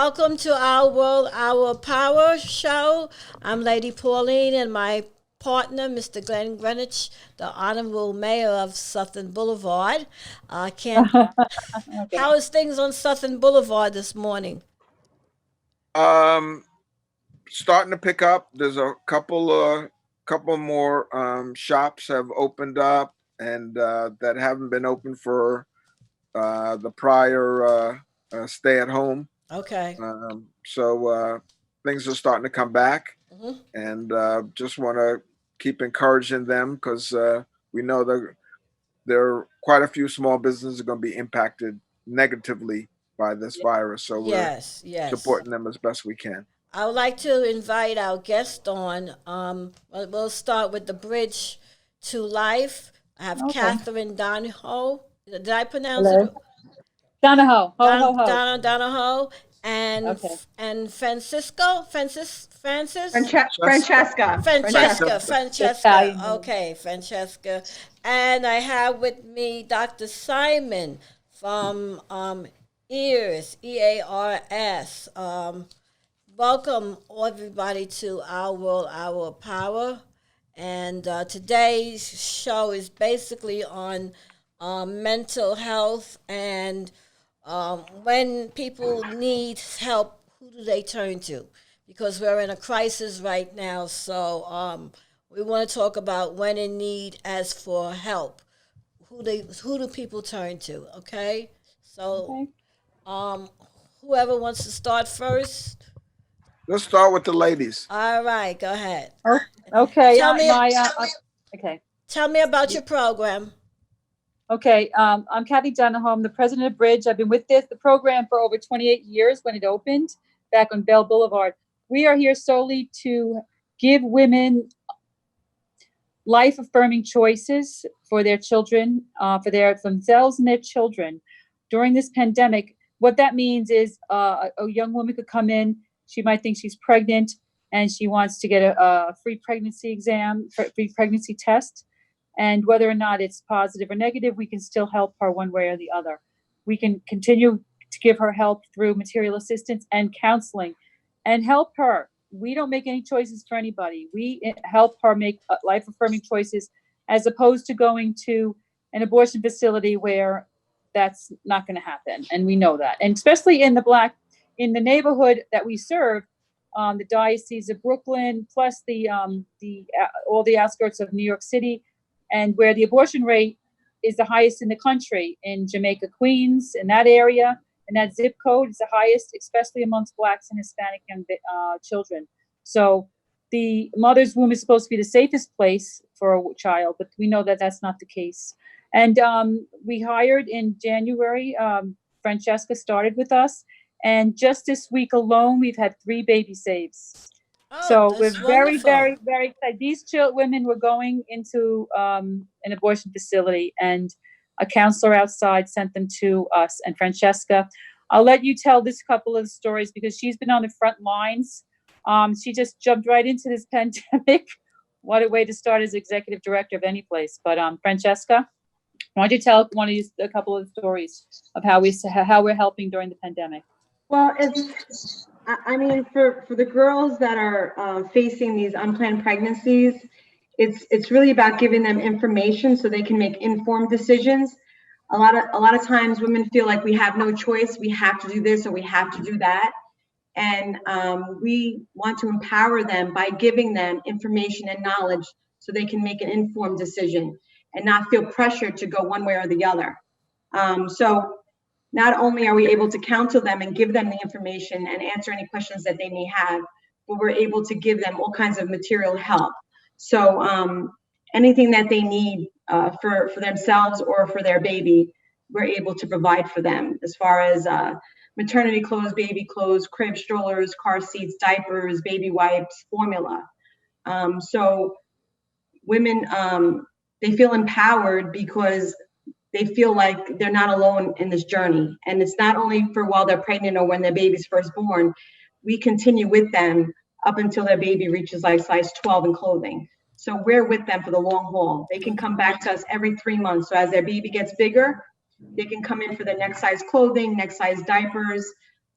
Welcome to our World Our Power show. I'm Lady Pauline and my partner, Mr. Glenn Greenwich, the Honorable Mayor of Southern Boulevard. Can't. Okay. How is things on Southern Boulevard this morning? Um, Starting to pick up. There's a couple more shops have opened up and that haven't been open for the prior stay at home. Okay. So things are starting to come back, Hmm. and just want to keep encouraging them because we know that there are quite a few small businesses are going to be impacted negatively by this virus. So we're Yes, yes. supporting them as best we can. I would like to invite our guest on. We'll start with the Bridge to Life. I have Okay. Catherine Donahoe. Did I pronounce it? Hello. Donahoe. Ho, ho, ho. Donahoe and Okay. Francis. Francesca. Francesca. Italian. Okay, Francesca. And I have with me Dr. Simon from EARS. Welcome everybody to Our World, Our Power. And today's show is basically on mental health and when people need help, who do they turn to? Because we're in a crisis right now, so we want to talk about when in need as for help. Who do people turn to? Okay, so Okay. um, whoever wants to start first. Let's start with the ladies. All right, go ahead. Oh, okay. Tell me, Okay. tell me about your program. Okay. I'm Kathy Donahoe. I'm the president of Bridge. I've been with the program for over 28 years when it opened back on Bell Boulevard. We are here solely to give women life affirming choices for their children, for themselves and their children during this pandemic. What that means is a young woman could come in. She might think she's pregnant and she wants to get a free pregnancy exam, free pregnancy test. And whether or not it's positive or negative, we can still help her one way or the other. We can continue to give her help through material assistance and counseling and help her. We don't make any choices for anybody. We help her make life affirming choices as opposed to going to an abortion facility where that's not going to happen. And we know that. And especially in the neighborhood that we serve, the Diocese of Brooklyn, plus all the outskirts of New York City, and where the abortion rate is the highest in the country, in Jamaica, Queens, in that area, and that zip code is the highest, especially amongst Blacks and Hispanic young children. So the mother's womb is supposed to be the safest place for a child, but we know that that's not the case. And we hired in January, Francesca started with us, and just this week alone, we've had 3 baby saves. Oh, So we're that's very, wonderful. very, very excited. These women were going into an abortion facility, and a counselor outside sent them to us. And Francesca, I'll let you tell this couple of stories because she's been on the front lines. She just jumped right into this pandemic. What a way to start as executive director of any place. But Francesca, why don't you tell a couple of stories of how we're helping during the pandemic? Well, I mean, for the girls that are facing these unplanned pregnancies, it's really about giving them information so they can make informed decisions. A lot of times women feel like we have no choice. We have to do this or we have to do that. And we want to empower them by giving them information and knowledge so they can make an informed decision and not feel pressured to go one way or the other. So not only are we able to counsel them and give them the information and answer any questions that they may have, but we're able to give them all kinds of material help. So anything that they need for themselves or for their baby, we're able to provide for them as far as maternity clothes, baby clothes, crib strollers, car seats, diapers, baby wipes, formula. So women, they feel empowered because they feel like they're not alone in this journey. And it's not only for while they're pregnant or when their baby's first born. We continue with them up until their baby reaches like size 12 in clothing. So we're with them for the long haul. They can come back to us every 3 months. So as their baby gets bigger, they can come in for the next size clothing, next size diapers,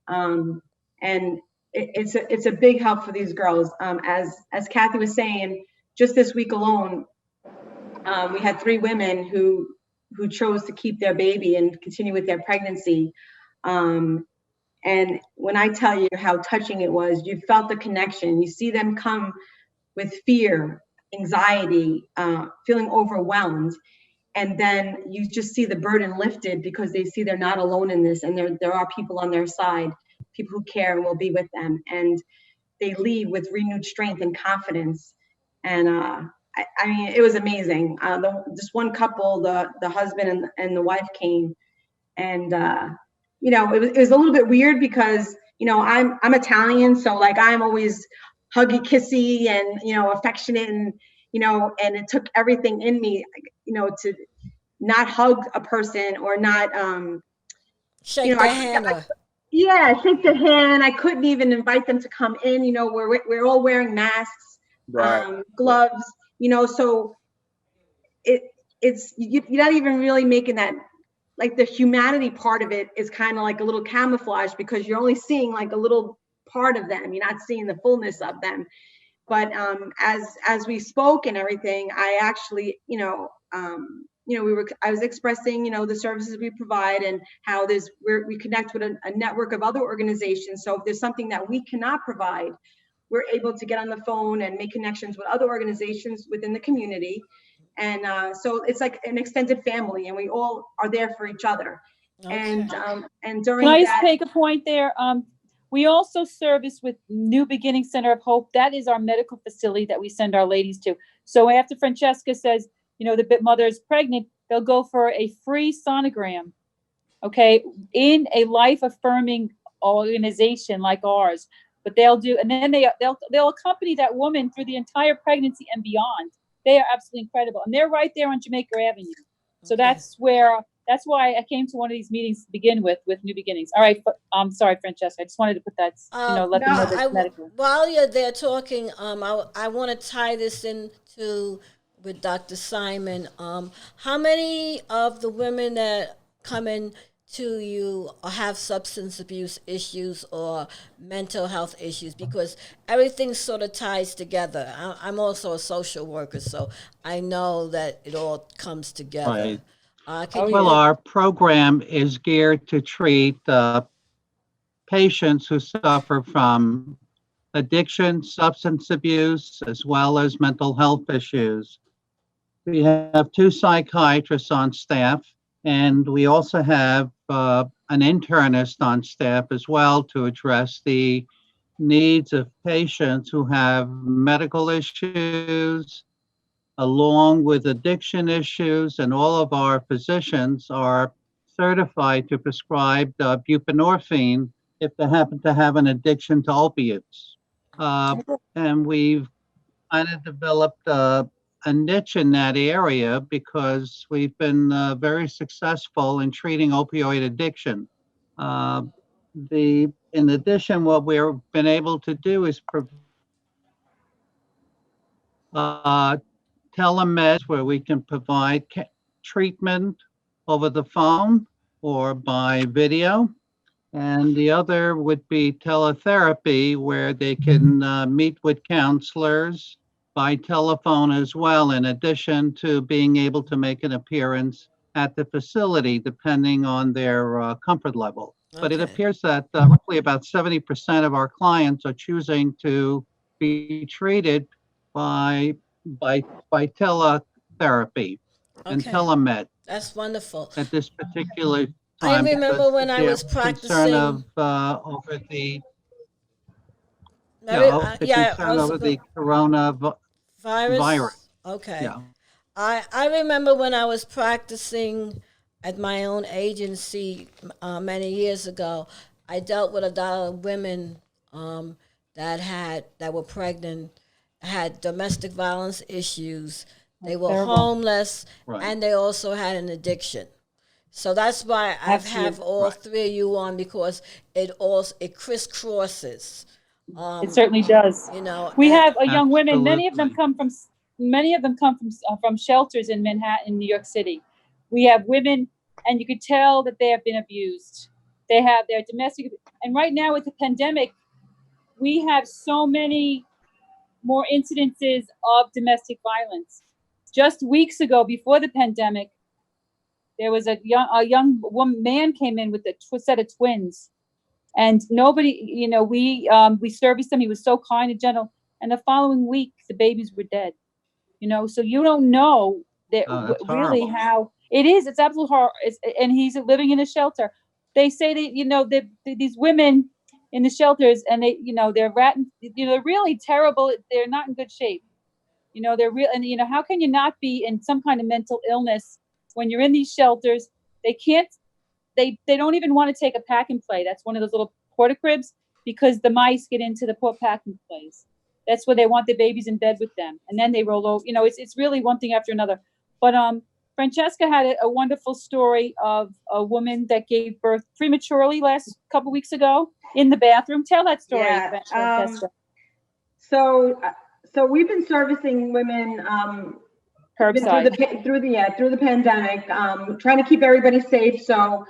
and And it's a big help for these girls. As Kathy was saying, just this week alone, we had 3 women who chose to keep their baby and continue with their pregnancy. And when I tell you how touching it was, you felt the connection. You see them come with fear, anxiety, feeling overwhelmed. And then you just see the burden lifted because they see they're not alone in this, and there are people on their side, people who care and will be with them. And they leave with renewed strength and confidence. And I mean, it was amazing. Just one couple, the husband and the wife came, and you know, it was a little bit weird because, you know, I'm Italian, so like I'm always huggy kissy and, you know, affectionate, and, you know, and it took everything in me, you know, to not hug a person or not you Shake know, their hand or yeah, shake their hand. I couldn't even invite them to come in. You know, we're all wearing masks, Right. gloves. You know, so you're not even really making that, like, the humanity part of it is kind of like a little camouflage because you're only seeing like a little part of them. You're not seeing the fullness of them. But as we spoke and everything, I actually, you know, I was expressing, you know, the services we provide and how we connect with a network of other organizations. So if there's something that we cannot provide, we're able to get on the phone and make connections with other organizations within the community. And so it's like an extended family, and we all are there for each other. okay. And during Can I just that, make a point there? We also service with New Beginning Center of Hope. That is our medical facility that we send our ladies to. So after Francesca says, you know, the mother is pregnant, they'll go for a free sonogram, okay, in a life-affirming organization like ours. But they'll do, and then they'll accompany that woman through the entire pregnancy and beyond. They are absolutely incredible, and they're right there on Jamaica Avenue. So Okay. that's why I came to one of these meetings to begin with New Beginnings. All right, I'm sorry, Francesca. I just wanted to put that, you know, let them know that's medical. While you're there talking, I want to tie this into with Dr. Simon. How many of the women that come in to you have substance abuse issues or mental health issues? Because everything sort of ties together. I'm also a social worker, so I know that it all comes together. Oh, Well, yeah. our program is geared to treat patients who suffer from addiction, substance abuse, as well as mental health issues. We have 2 psychiatrists on staff, and we also have an internist on staff as well to address the needs of patients who have medical issues, along with addiction issues, and all of our physicians are certified to prescribe buprenorphine if they happen to have an addiction to opiates. And we've kind of developed a niche in that area because we've been very successful in treating opioid addiction. Uh, in addition, what we've been able to do is uh, telemeds where we can provide treatment over the phone or by video. And the other would be teletherapy, where they can meet with counselors by telephone as well, in addition to being able to make an appearance at the facility, depending on their comfort level. But it Okay. appears that roughly about 70% of our clients are choosing to be treated by by teletherapy and Okay. telemed That's wonderful. at this particular I time remember because when I they're was concerned practicing. of over the the Yeah, I concern was over the coronavirus. virus. Okay. Yeah. I remember when I was practicing at my own agency many years ago. I dealt with a lot of women that were pregnant, had domestic violence issues. They were Terrible. homeless, Right. and they also had an addiction. So that's why I have Absolutely. all Right. 3 of you on, because it crisscrosses. It certainly does. You know, We and, have young women. Many of them Absolutely. come from shelters in Manhattan, New York City. We have women, and you could tell that they have been abused. They have their domestic, and right now with the pandemic, we have so many more incidences of domestic violence. Just weeks ago, before the pandemic, there was a young man came in with a set of twins, and nobody, we serviced him. He was so kind and gentle, and the following week, the babies were dead. So you don't know that That's really horrible. how it is. It's absolutely horrible. And he's living in a shelter. They say that these women in the shelters, and they're they're really terrible. They're not in good shape. They're real, and how can you not be in some kind of mental illness when you're in these shelters? They can't. They don't even want to take a pack and play. That's one of those little porta cribs, because the mice get into the poor pack and plays. That's where they want the babies in bed with them, and then they roll over. It's really one thing after another. But Francesca had a wonderful story of a woman that gave birth prematurely last couple weeks ago in the bathroom. Tell that story, Yeah. Francesca. So we've been servicing women Curbside. through the pandemic, trying to keep everybody safe. So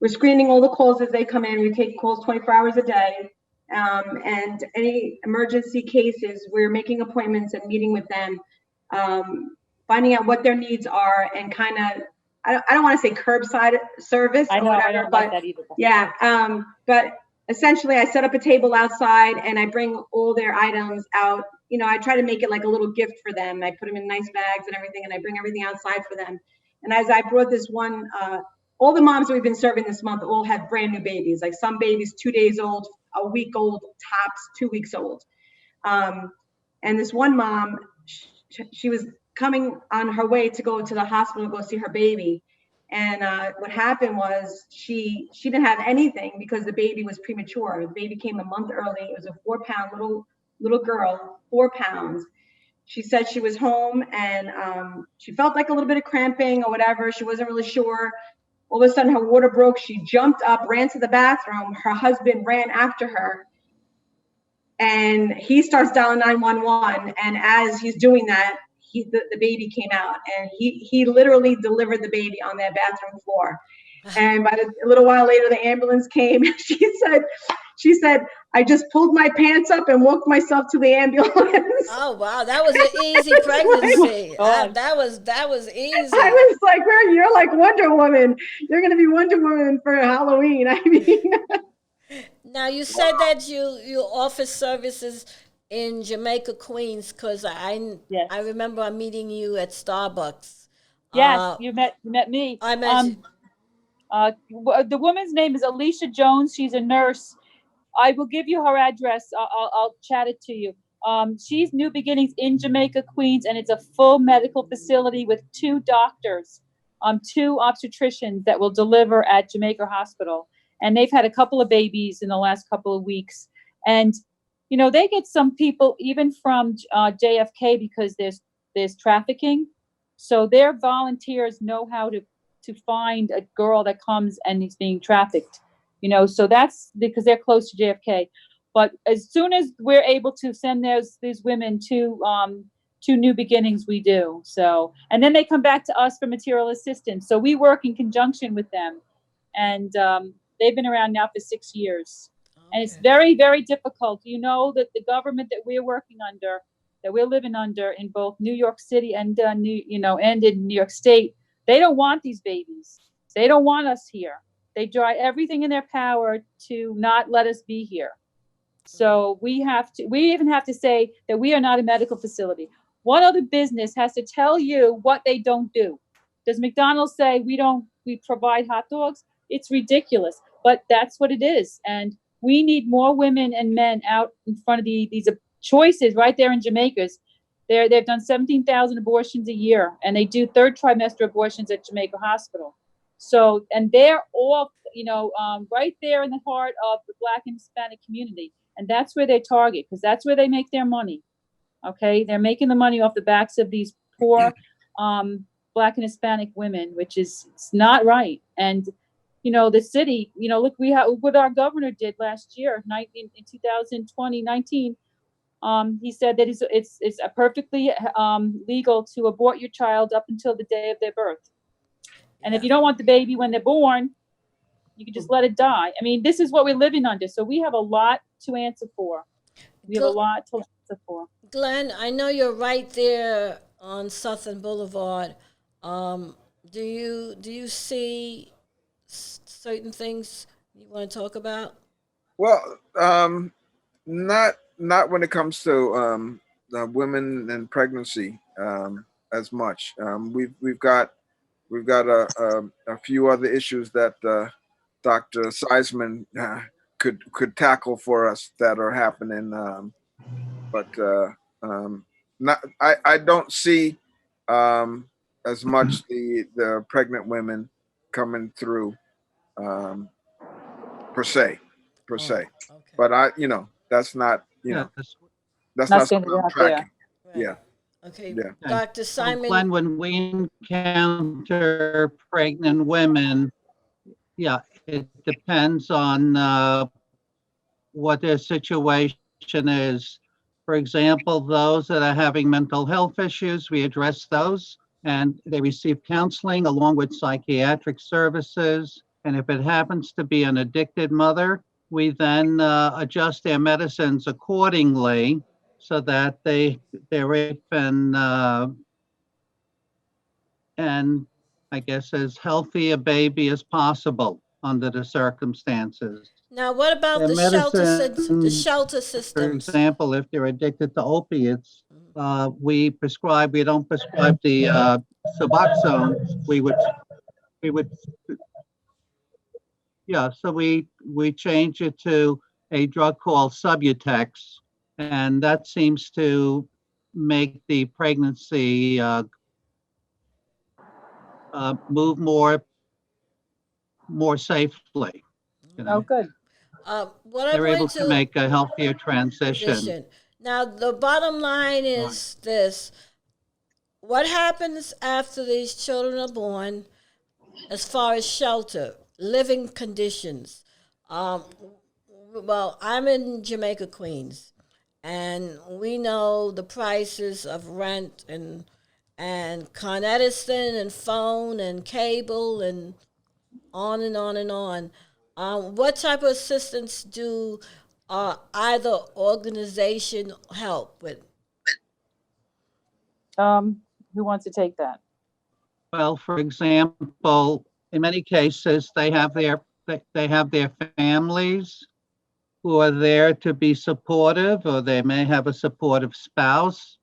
we're screening all the calls as they come in. We take calls 24 hours a day. And any emergency cases, we're making appointments and meeting with them, finding out what their needs are, and kind of, I don't want to say curbside service or whatever, I don't but like that either. yeah. But essentially I set up a table outside and I bring all their items out. I try to make it like a little gift for them. I put them in nice bags and everything, and I bring everything outside for them. And as I brought this one, all the moms that we've been serving this month all have brand new babies, like some babies 2 days old, a week old, tops 2 weeks old. And this one mom, she was coming on her way to go to the hospital to go see her baby. And what happened was she didn't have anything because the baby was premature. The baby came a month early. It was a 4-pound little girl, 4 pounds. She said she was home and she felt like a little bit of cramping or whatever. She wasn't really sure. All of a sudden her water broke. She jumped up, ran to the bathroom. Her husband ran after her, and he starts dialing 911. And as he's doing that, the baby came out, and he literally delivered the baby on that bathroom floor. And a little while later, the ambulance came. She said, I just pulled my pants up and walked myself to the ambulance. Oh wow, that was an easy pregnancy. That was easy. I was like, you're like Wonder Woman. You're gonna be Wonder Woman for Halloween. I mean, Now you said that you offer services in Jamaica, Queens, because Yes. I remember meeting you at Starbucks. Yes, you met me. I met The woman's name is Alicia Jones. She's a nurse. I will give you her address. I'll chat it to you. She's New Beginnings in Jamaica, Queens, and it's a full medical facility with 2 doctors, 2 obstetricians that will deliver at Jamaica Hospital. And they've had a couple of babies in the last couple of weeks. And, they get some people even from JFK because there's trafficking. So their volunteers know how to find a girl that comes and is being trafficked. So that's because they're close to JFK. But as soon as we're able to send these women to New Beginnings, we do. So, and then they come back to us for material assistance. So we work in conjunction with them, and they've been around now for 6 years. Okay. And it's very, very difficult. That the government that we're working under, that we're living under in both New York City and and in New York State, they don't want these babies. They don't want us here. They try everything in their power to not let us be here. So we even have to say that we are not a medical facility. What other business has to tell you what they don't do? Does McDonald's say we provide hot dogs? It's ridiculous, but that's what it is. And we need more women and men out in front of these choices right there in Jamaica's. They've done 17,000 abortions a year, and they do 3rd trimester abortions at Jamaica Hospital. So, and they're all, right there in the heart of the Black and Hispanic community. And that's where they target, because that's where they make their money. Okay. They're making the money off the backs of these poor, Black and Hispanic women, which is it's not right. And, the city, look, what our governor did last year, in 2019, he said that it's perfectly legal to abort your child up until the day of their birth. And if you don't want the baby when they're born, you can just let it die. I mean, this is what we're living under. So we have a lot to answer for. We have a lot to look for. Glenn, I know you're right there on Southern Boulevard. Do you see certain things you want to talk about? Well, not when it comes to women and pregnancy as much. We've got a few other issues that Dr. Seisman could tackle for us that are happening. But not I don't see as much the pregnant women coming through um, per se per Oh, se. okay. But that's not Yes. that's Not not saying something they're I'm not there. tracking. Right. Yeah, Okay. yeah. Okay. Dr. Well, Simon. Glenn, when we encounter pregnant women, yeah, it depends on what their situation is. For example, those that are having mental health issues, we address those and they receive counseling along with psychiatric services. And if it happens to be an addicted mother, we then adjust their medicines accordingly so that they're and I guess as healthy a baby as possible under the circumstances. Now, what about Their the the medicines, shelter for systems? example, if they're addicted to opiates, we don't prescribe the Suboxone. We would, yeah, so we change it to a drug called Subutex, and that seems to make the pregnancy move more safely. You Oh, know, good. What I they're able wanted to to make a healthier transition. position. Now, the bottom line Right. is this: what happens after these children are born, as far as shelter, living conditions? Um, well, I'm in Jamaica, Queens, and we know the prices of rent and Con Edison and phone and cable and on and on and on. What type of assistance do either organization help with? Who wants to take that? Well, for example, in many cases, they have their families who are there to be supportive, or they may have a supportive spouse.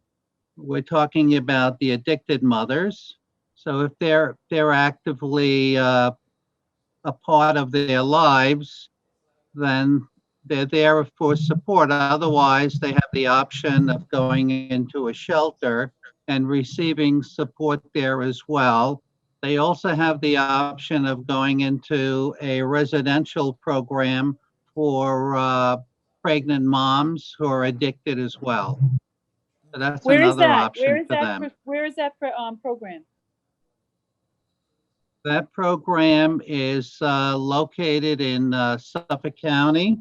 We're talking about the addicted mothers. So if they're actively a part of their lives, then they're there for support. Otherwise, they have the option of going into a shelter and receiving support there as well. They also have the option of going into a residential program for pregnant moms who are addicted as well. So that's Where is another that? Where option is for that? them. Where is that program? That program is located in Suffolk County.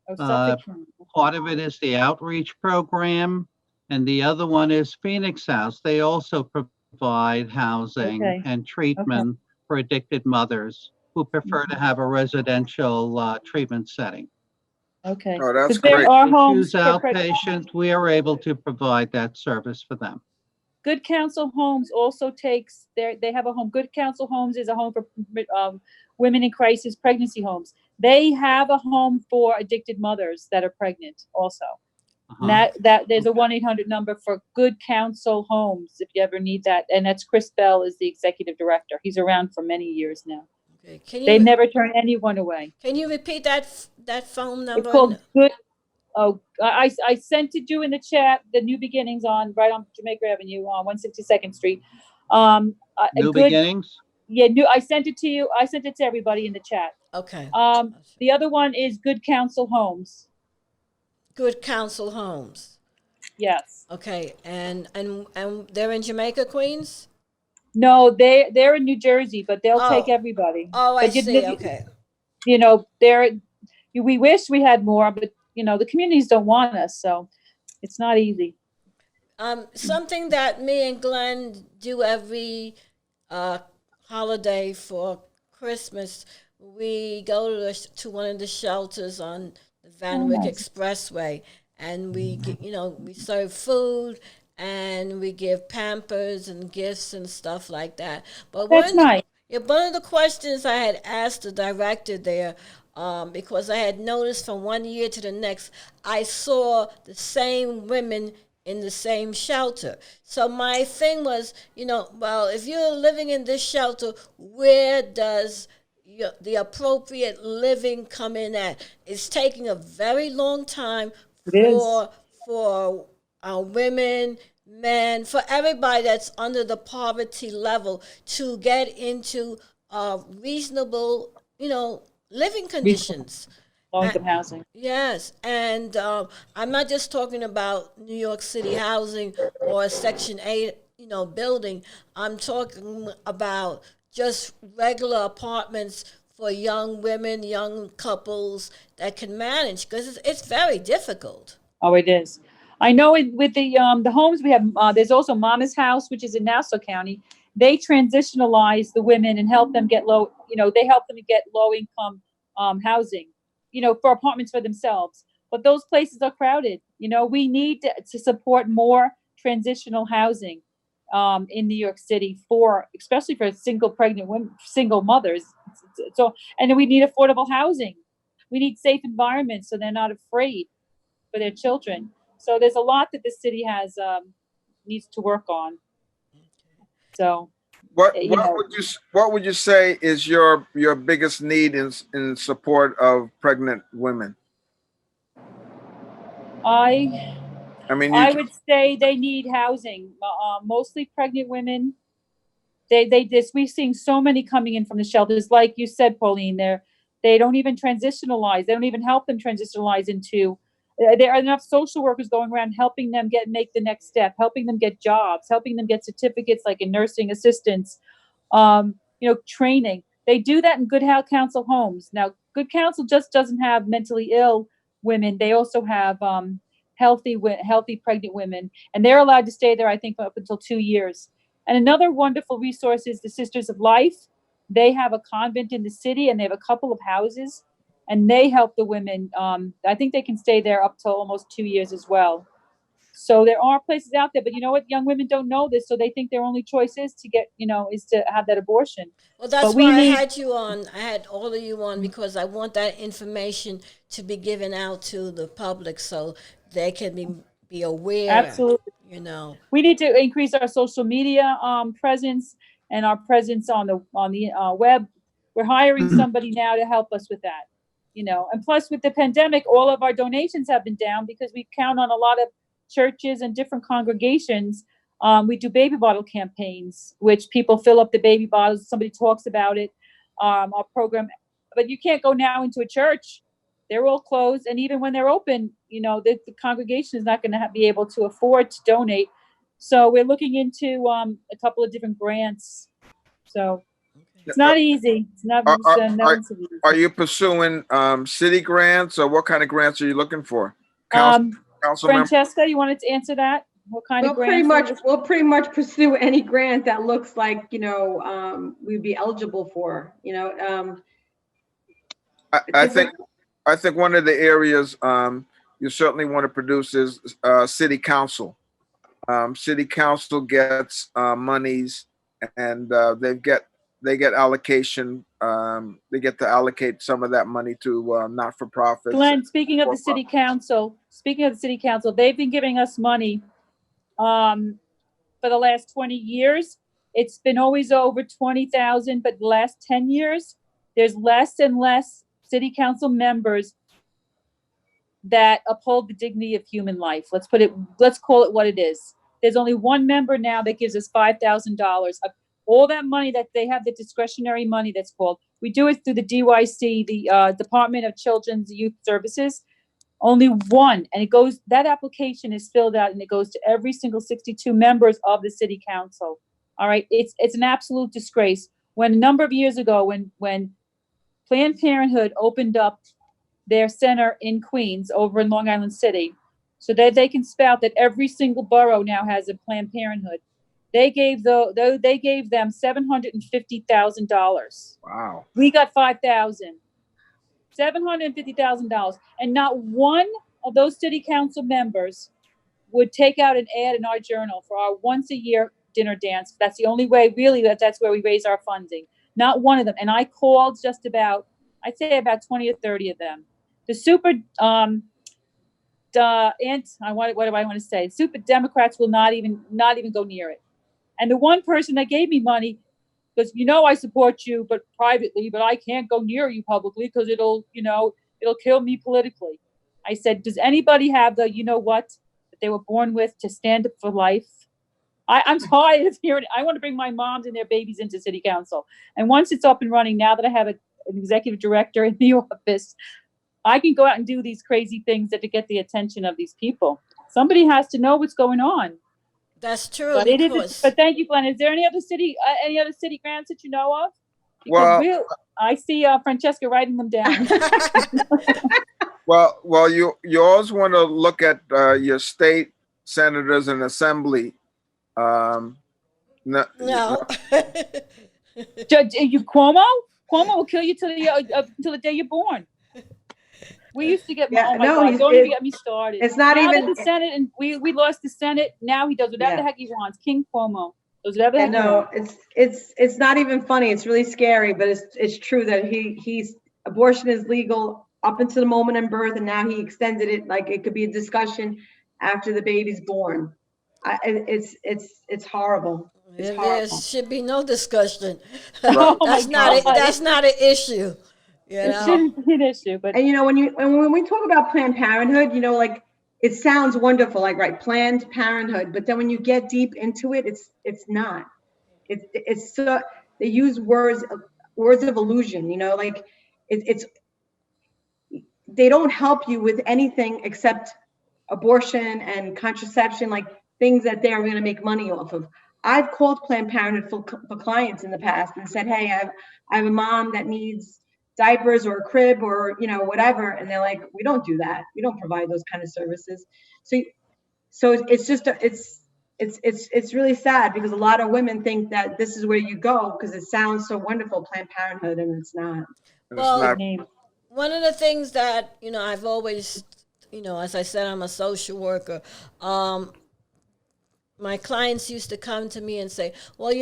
Oh, Uh, Suffolk County. Part of it is the outreach program, and the other one is Phoenix House. They also provide housing Okay. and treatment for addicted mothers who prefer to have a residential treatment setting. Okay. Oh, that's Because there great. are They homes choose for outpatient. We are able to provide that service for them. Good Counsel Homes also takes they have a home. Good Counsel Homes is a home for women in crisis pregnancy homes. They have a home for addicted mothers that are pregnant also. And Uh-huh. that there's a 1-800 number for Good Counsel Homes if you ever need that. And that's Chris Bell is the executive director. He's around for many years now. Okay, They never turn anyone away. can you repeat that phone number? It's called Good. Oh, I sent it you in the chat. The New Beginnings right on Jamaica Avenue on 162nd Street. A New good, beginnings? yeah. I sent it to you. I sent it to everybody in the chat. Okay. The other one is Good Counsel Homes. Good Counsel Homes. Yes. Okay, and they're in Jamaica, Queens. No, they're in New Jersey, but they'll take Oh. everybody. Oh, I But see. Okay. You know, we wish we had more, but the communities don't want us, so it's not easy. Something that me and Glenn do every holiday for Christmas, we go to one of the shelters on the Van Wyck nice. Expressway, and we serve food and we give Pampers and gifts and stuff like that. But That's nice. one of the questions I had asked the director there, because I had noticed from one year to the next, I saw the same women in the same shelter. So my thing was, well, if you're living in this shelter, where does the appropriate living come in at? It's taking a very long time It is. for women, men, for everybody that's under the poverty level to get into reasonable, living Reasonable conditions. Uh, low-income housing. Yes, and I'm not just talking about New York City housing or a Section 8, building. I'm talking about just regular apartments for young women, young couples that can manage, because it's very difficult. Oh, it is. I know with the homes we have, there's also Mama's House, which is in Nassau County. They transitionalize the women and help them get they help them get low income housing, for apartments for themselves. But those places are crowded. We need to support more transitional housing in New York City, especially for single pregnant women, single mothers. So, and then we need affordable housing. We need safe environments so they're not afraid for their children. So there's a lot that the city has needs to work on. So What would you say is your biggest need in support of pregnant women? I I mean, I would say they need housing. Mostly pregnant women. They just we've seen so many coming in from the shelters, like you said, Pauline. They don't even transitionalize. They don't even help them transitionalize into. There are enough social workers going around helping them make the next step, helping them get jobs, helping them get certificates like in nursing assistants, training. They do that in Good Health Council homes. Now, Good Council just doesn't have mentally ill women. They also have healthy pregnant women, and they're allowed to stay there, I think, up until 2 years. And another wonderful resource is the Sisters of Life. They have a convent in the city, and they have a couple of houses, and they help the women. I think they can stay there up till almost 2 years as well. So there are places out there, but you know what? Young women don't know this, so they think their only choice is to have that abortion. Well, that's But we why I need had you on. I had all of you on because I want that information to be given out to the public so they can be aware. absolutely. You know. We need to increase our social media presence and our presence on the web. We're hiring somebody now to help us with that. And plus with the pandemic, all of our donations have been down because we count on a lot of churches and different congregations. We do baby bottle campaigns, which people fill up the baby bottles. Somebody talks about it. Our program, but you can't go now into a church. They're all closed, and even when they're open, the congregation is not going to be able to afford to donate. So we're looking into a couple of different grants. So it's not easy. It's not. Are, are, are, Nothing's easy. are you pursuing city grants, or what kind of grants are you looking for? Council member? Francesca, you wanted to answer that? What kind of grants? We'll pretty much pursue any grant that looks like we'd be eligible for. I think one of the areas you certainly want to produce is city council. City council gets monies, and they get allocation. They get to allocate some of that money to not-for-profits. Glenn, speaking of the city council, they've been giving us money for the last 20 years. It's been always over 20,000, but the last 10 years, there's less and less city council members that uphold the dignity of human life. Let's call it what it is. There's only one member now that gives us $5,000. All that money that they have, the discretionary money that's called, we do it through the DYC, the Department of Children's Youth Services. Only one, and that application is filled out and it goes to every single 62 members of the city council. All right. It's an absolute disgrace. When a number of years ago, when Planned Parenthood opened up their center in Queens over in Long Island City, so that they can spout that every single borough now has a Planned Parenthood. They gave them $750,000. Wow. We got $5,000. $750,000, and not one of those city council members would take out an ad in our journal for our once a year dinner dance. That's the only way, really, that's where we raise our funding. Not one of them. And I called just about, I'd say about 20 or 30 of them. The super, what do I want to say? Super Democrats will not even go near it. And the one person that gave me money, because I support you, but privately, but I can't go near you publicly because it'll kill me politically. I said, does anybody have the, that they were born with to stand up for life? I'm tired of hearing it. I want to bring my moms and their babies into city council. And once it's up and running, now that I have an executive director in the office, I can go out and do these crazy things to get the attention of these people. Somebody has to know what's going on. That's true. But but thank you, Glenn. Is there any other city grants that you know of? Because I see Francesca writing them down. Well, you always want to look at your state senators and assembly. No. Cuomo will kill you till the day you're born. We used to get, oh my God, don't even get me started. It's not now even that the Senate, and we lost the Senate. Now he does whatever the heck he wants. King Cuomo does whatever the heck he wants. It's not even funny. It's really scary, but it's true that he's abortion is legal up until the moment of birth, and now he extended it like it could be a discussion after the baby's born. It's horrible. There should be no discussion. Oh That's not an issue. It shouldn't be an issue, but and when we talk about Planned Parenthood, like it sounds wonderful, like right, Planned Parenthood, but then when you get deep into it, it's not. It's so they use words of illusion, like it's they don't help you with anything except abortion and contraception, like things that they are going to make money off of. I've called Planned Parenthood for clients in the past and said, hey, I have a mom that needs diapers or a crib or whatever, and they're like, we don't do that, we don't provide those kind of services. So it's just it's really sad because a lot of women think that this is where you go because it sounds so wonderful, Planned Parenthood, and it's not. Well, one of the things that I've always, as I said, I'm a social worker. My clients used to come to me and say, well,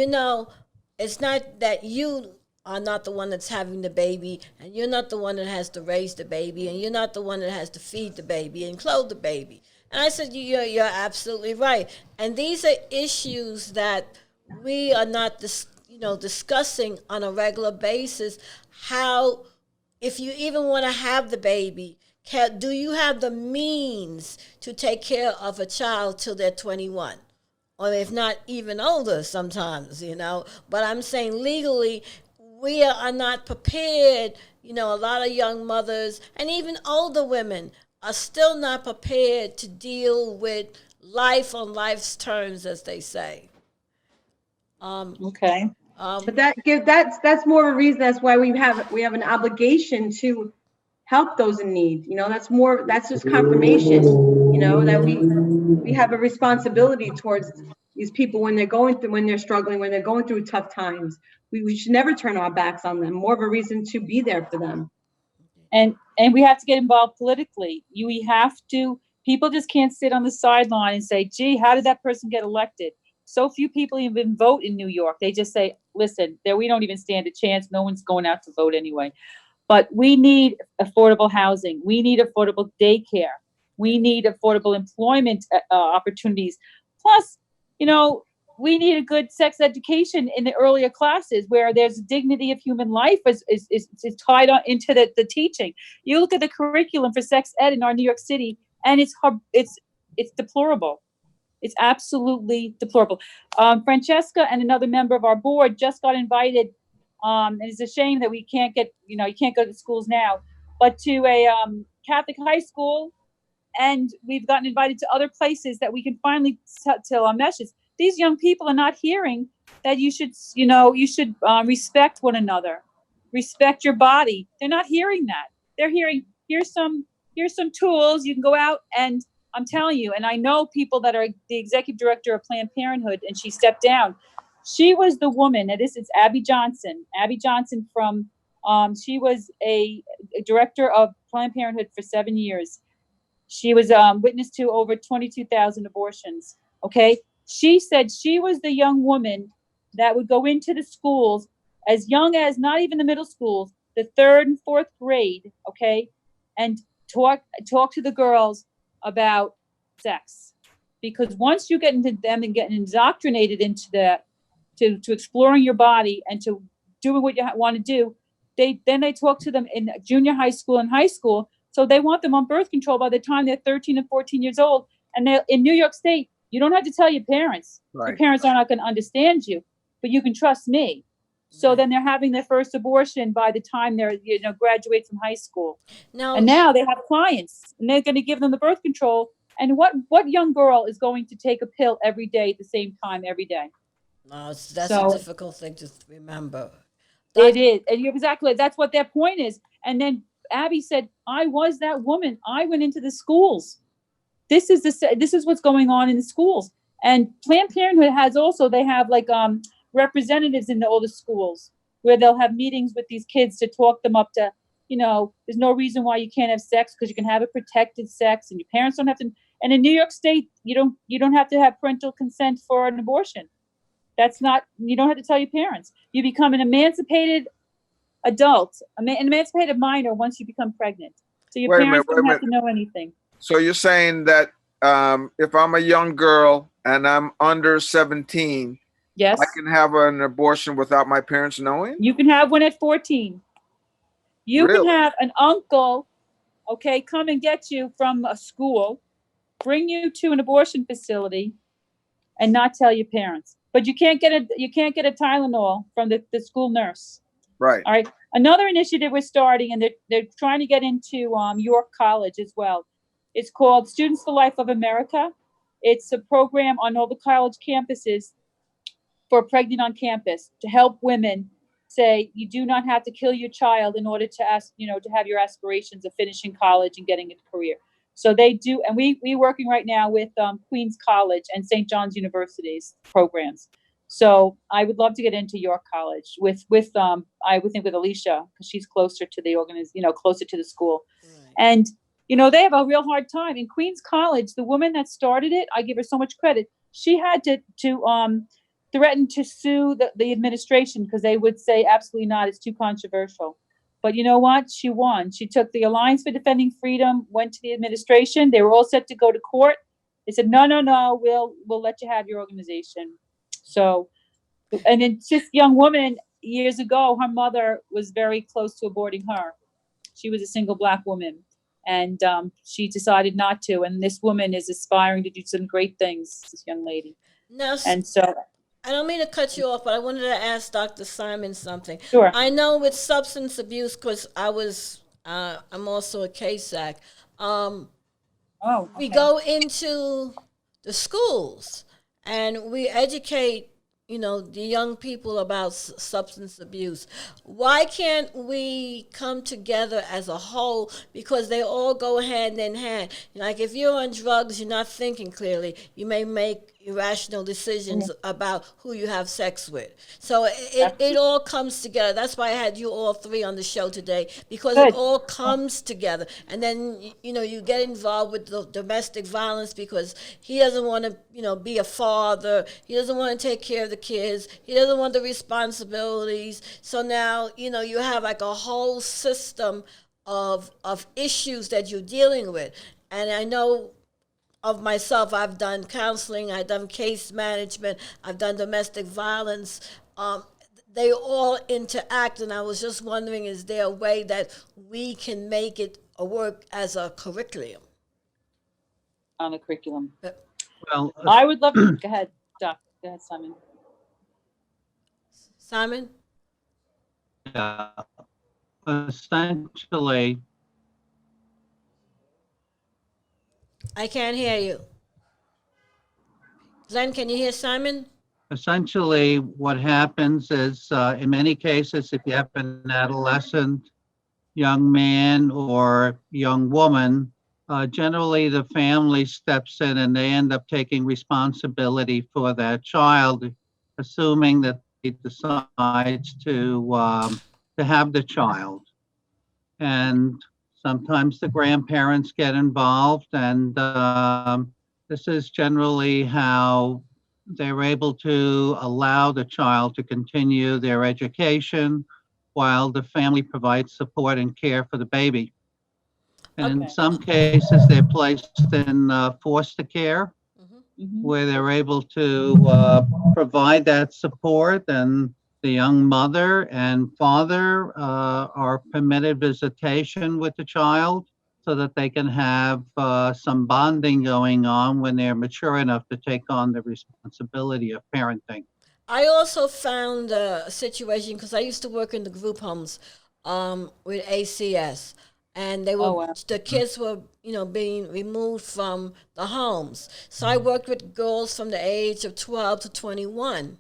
it's not that you are not the one that's having the baby, and you're not the one that has to raise the baby, and you're not the one that has to feed the baby and clothe the baby. And I said, you're absolutely right. And these are issues that we are not discussing on a regular basis. How, if you even want to have the baby, do you have the means to take care of a child till they're 21? Or if not even older sometimes, But I'm saying legally, we are not prepared. A lot of young mothers and even older women are still not prepared to deal with life on life's terms, as they say. Okay. But that's more of a reason. That's why we have an obligation to help those in need. That's just confirmation. That we have a responsibility towards these people when they're struggling, when they're going through tough times. We should never turn our backs on them. More of a reason to be there for them. And we have to get involved politically. We have to. People just can't sit on the sideline and say, "Gee, how did that person get elected?" So few people even vote in New York. They just say, "Listen, we don't even stand a chance. No one's going out to vote anyway." But we need affordable housing. We need affordable daycare. We need affordable employment opportunities. Plus, we need a good sex education in the earlier classes where there's dignity of human life is tied on into the teaching. You look at the curriculum for sex ed in our New York City, and it's deplorable. It's absolutely deplorable. Francesca and another member of our board just got invited. And it's a shame that we can't get, you can't go to schools now, but to a Catholic high school, and we've gotten invited to other places that we can finally tell our messages. These young people are not hearing that you should respect one another, respect your body. They're not hearing that. They're hearing, here's some tools, you can go out, and I'm telling you, and I know people that are the executive director of Planned Parenthood, and she stepped down. She was the woman, and this is Abby Johnson. Abby Johnson she was a director of Planned Parenthood for 7 years. She was witness to over 22,000 abortions. Okay. She said she was the young woman that would go into the schools as young as not even the middle schools, the third and fourth grade. Okay. And talk to the girls about sex, because once you get into them and getting indoctrinated into that, to exploring your body and to doing what you want to do, they talk to them in junior high school and high school. So they want them on birth control by the time they're 13 and 14 years old. And in New York State, you don't have to tell your parents. Right. Your parents are not going to understand you, but you can trust me. So then they're having their first abortion by the time they're, graduate from high school. And now they have clients and they're going to give them the birth control. And what young girl is going to take a pill every day at the same time every day? No, that's a difficult thing to remember. It is. And you're exactly, that's what their point is. And then Abby said, I was that woman. I went into the schools. This is what's going on in the schools. And Planned Parenthood has also, they have like representatives in all the schools where they'll have meetings with these kids to talk them up to, there's no reason why you can't have sex, because you can have a protected sex and your parents don't have to. And in New York State, you don't have to have parental consent for an abortion. You don't have to tell your parents. You become an emancipated adult, an emancipated minor once you become pregnant. So your parents don't have to know anything. So you're saying that if I'm a young girl and I'm under 17, yes, I can have an abortion without my parents knowing? You can have one at 14. You Really? can have an uncle, come and get you from a school, bring you to an abortion facility, and not tell your parents. But you can't get a Tylenol from the school nurse. Right. All right. Another initiative we're starting, and they're trying to get into York College as well. It's called Students for Life of America. It's a program on all the college campuses for pregnant on campus to help women say you do not have to kill your child in order to to have your aspirations of finishing college and getting a career. So they do, and we're working right now with Queens College and St. John's University's programs. So I would love to get into York College with I would think with Alicia, because she's closer to the closer to the school. Right. And they have a real hard time in Queens College. The woman that started it, I give her so much credit. She had to threaten to sue the administration because they would say absolutely not. It's too controversial. But you know what? She won. She took the Alliance for Defending Freedom, went to the administration. They were all set to go to court. They said, no, we'll let you have your organization. So, and then this young woman years ago, her mother was very close to aborting her. She was a single Black woman, and she decided not to. And this woman is aspiring to do some great things, this young lady. Now, and so, I don't mean to cut you off, but I wanted to ask Dr. Simon something. Sure. I know with substance abuse, because I'm also a CASAC. We go into the schools and we educate, the young people about substance abuse. Why can't we come together as a whole? Because they all go hand in hand. Like if you're on drugs, you're not thinking clearly. You may make irrational decisions about who you have sex with. So it all comes together. That's why I had you all three on the show today, because it all comes together. And then, you get involved with the domestic violence because he doesn't want to, be a father. He doesn't want to take care of the kids. He doesn't want the responsibilities. So now, you have like a whole system of issues that you're dealing with. And I know of myself, I've done counseling, I've done case management, I've done domestic violence. They all interact, and I was just wondering, is there a way that we can make it work as a curriculum? On the curriculum. Well, I would love to. Go ahead, Doc. Go ahead, Simon. Simon? Yeah. Essentially, I can't hear you. Glenn, can you hear Simon? Essentially, what happens is, in many cases, if you have an adolescent young man or young woman, generally the family steps in and they end up taking responsibility for that child, assuming that he decides to have the child. And Sometimes the grandparents get involved, and this is generally how they're able to allow the child to continue their education while the family provides support and care for the baby. And in Okay. some cases, they're placed in foster care, Mhm. where they're able to provide that support, and the young mother and father are permitted visitation with the child so that they can have some bonding going on when they're mature enough to take on the responsibility of parenting. I also found a situation because I used to work in the group homes with ACS, and they Oh, were wow. the kids were being removed from the homes. So I worked with girls from the age of 12 to 21.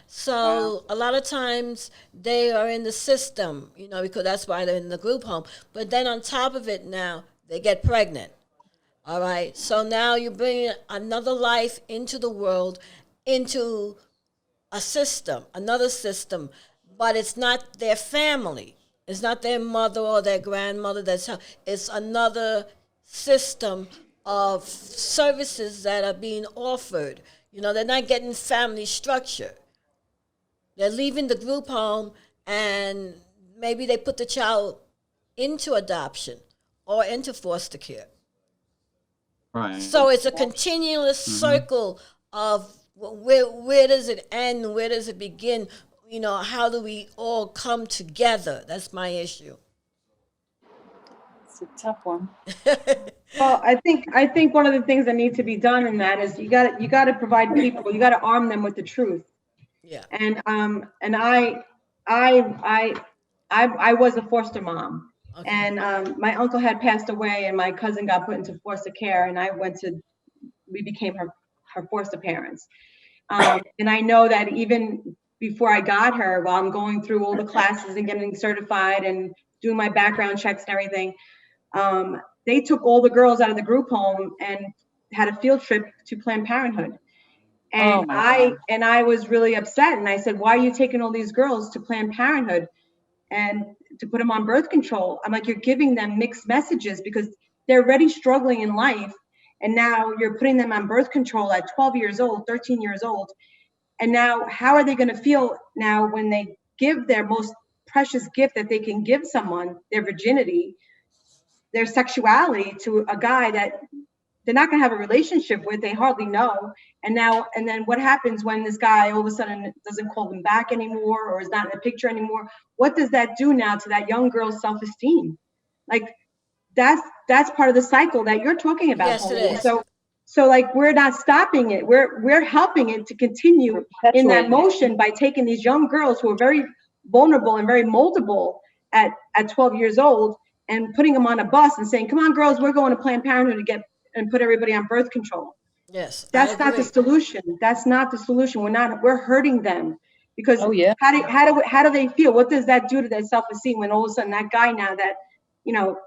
So a lot of times they are in the system, because that's why they're in the group home. But then on top of it, now they get pregnant. All right. So now you bring another life into the world, into a system, another system, but it's not their family. It's not their mother or their grandmother. It's another system of services that are being offered. They're not getting family structure. They're leaving the group home, and maybe they put the child into adoption or into foster care. Right. So it's a continuous circle of where does it end? Where does it begin? How do we all come together? That's my issue. It's a tough one. Well, I think one of the things that need to be done in that is you got to provide people, you got to arm them with the truth. Yeah. And I was a foster mom, Okay. and my uncle had passed away, and my cousin got put into foster care, and we became her foster parents. And I know that even before I got her, while I'm going through all the classes and getting certified and doing my background checks and everything, they took all the girls out of the group home and had a field trip to Planned Parenthood. Oh And my I God. and I was really upset. And I said, "Why are you taking all these girls to Planned Parenthood and to put them on birth control?" I'm like, "You're giving them mixed messages because they're already struggling in life, and now you're putting them on birth control at 12 years old, 13 years old. And now, how are they going to feel now when they give their most precious gift that they can give someone, their virginity, their sexuality, to a guy that they're not going to have a relationship with, they hardly know. And then what happens when this guy all of a sudden doesn't call them back anymore or is not in the picture anymore? What does that do now to that young girl's self-esteem? Like, that's part of the cycle that you're talking about, Yes, it Pauline. is. So like, we're not stopping it. We're helping it to continue in that Perpetuating it. motion by taking these young girls who are very vulnerable and very moldable at 12 years old and putting them on a bus and saying, "Come on, girls, we're going to Planned Parenthood to get and put everybody on birth control." Yes, I That's not the agree. solution. That's not the solution. We're hurting them because Oh, yeah. how do they feel? What does that do to their self-esteem when all of a sudden that guy now that, you know,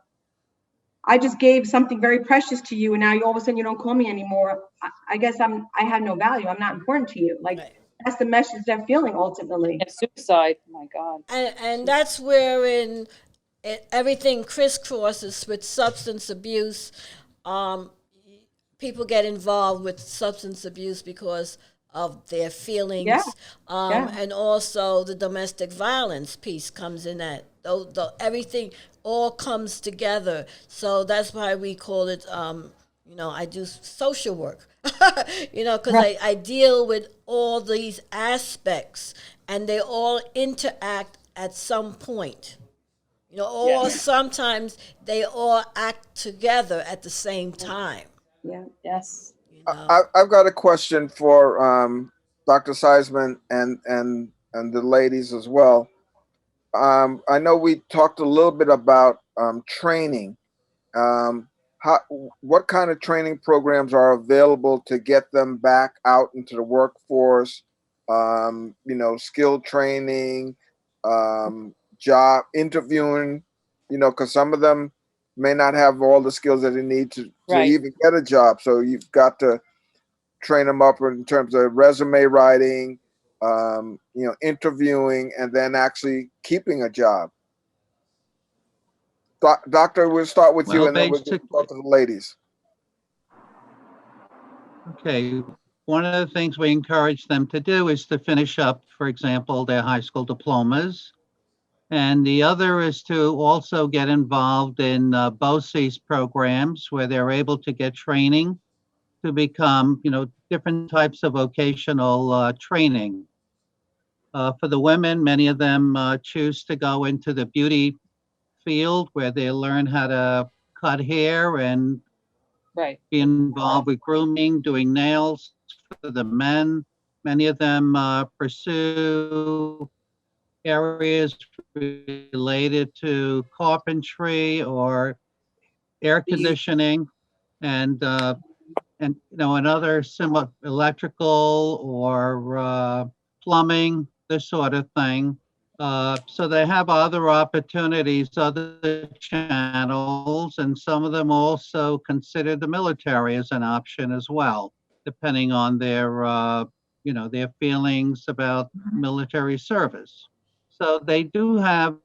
I just gave something very precious to you, and now you all of a sudden you don't call me anymore. I guess I have no value. I'm not important to you. Like, Right. that's the message they're feeling ultimately. And suicide. Oh my God. And that's where everything crisscrosses with substance abuse. Um, People get involved with substance abuse because of their feelings, Yeah, yeah. and also the domestic violence piece comes in that. Everything all comes together. So that's why we call it, I do social work, because Right. I deal with all these aspects and they all interact at some point. Or Yes. sometimes they all act together at the same time. Yeah. Yes. I've got a question for Dr. Seisman and the ladies as well. I know we talked a little bit about training. Um, how, what kind of training programs are available to get them back out into the workforce? Skill training, job interviewing. Because some of them may not have all the skills that they need to Right. even get a job. So you've got to train them up in terms of resume writing, interviewing, and then actually keeping a job. Doctor, we'll start with you Well, and then we'll basically, talk to the ladies. okay. One of the things we encourage them to do is to finish up, for example, their high school diplomas. And the other is to also get involved in BOCES programs where they're able to get training to become, different types of vocational training. For the women, many of them choose to go into the beauty field where they learn how to cut hair and Right. be involved with grooming, doing nails. For the men, many of them pursue areas related to carpentry or air conditioning and other similar electrical or plumbing, this sort of thing. So they have other opportunities, other channels, and some of them also consider the military as an option as well, depending on their feelings about military service. So they do have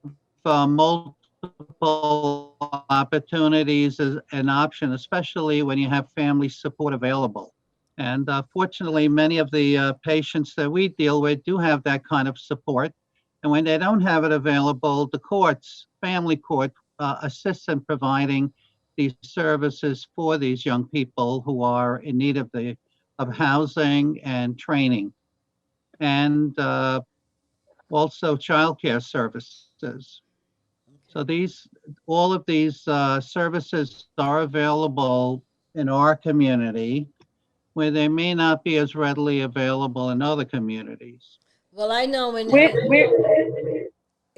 multiple opportunities as an option, especially when you have family support available. And fortunately, many of the patients that we deal with do have that kind of support. And when they don't have it available, the courts, family court, assists in providing these services for these young people who are in need of housing and training, and also childcare services. So all of these services are available in our community, where they may not be as readily available in other communities. Well, I know Where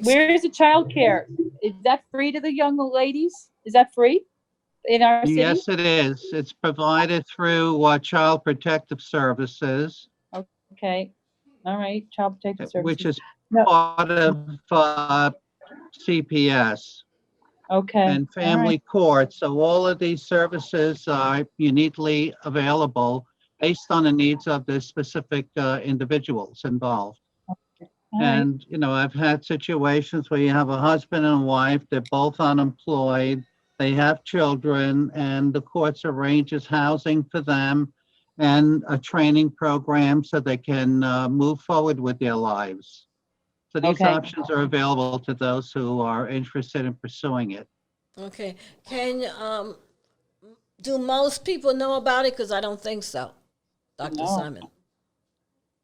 where is the child care? Is that free to the young ladies? Is that free in our city? Yes, it is. It's provided through Child Protective Services, Okay. All right. Child Protective which Services. is No. part of CPS Okay. and All right. family court. So all of these services are uniquely available based on the needs of the specific individuals involved. All right. And, I've had situations where you have a husband and wife, they're both unemployed, they have children, and the courts arranges housing for them and a training program so they can move forward with their lives. So these Okay. options are available to those who are interested in pursuing it. okay. Can do most people know about it? Because I don't think so, Dr. No. Simon.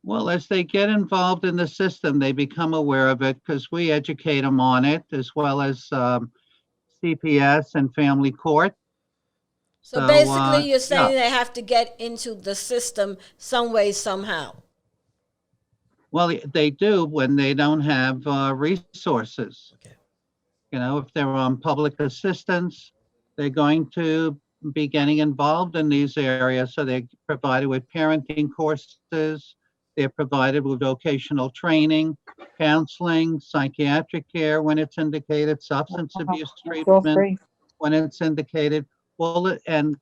Well, as they get involved in the system, they become aware of it because we educate them on it, as well as CPS and family court. So So, basically, you're yeah. saying they have to get into the system some way, somehow. Well, they do when they don't have resources. Okay. If they're on public assistance, they're going to be getting involved in these areas. So they're provided with parenting courses, they're provided with vocational training, counseling, psychiatric care when it's indicated, substance abuse It's all treatment free. when it's indicated. And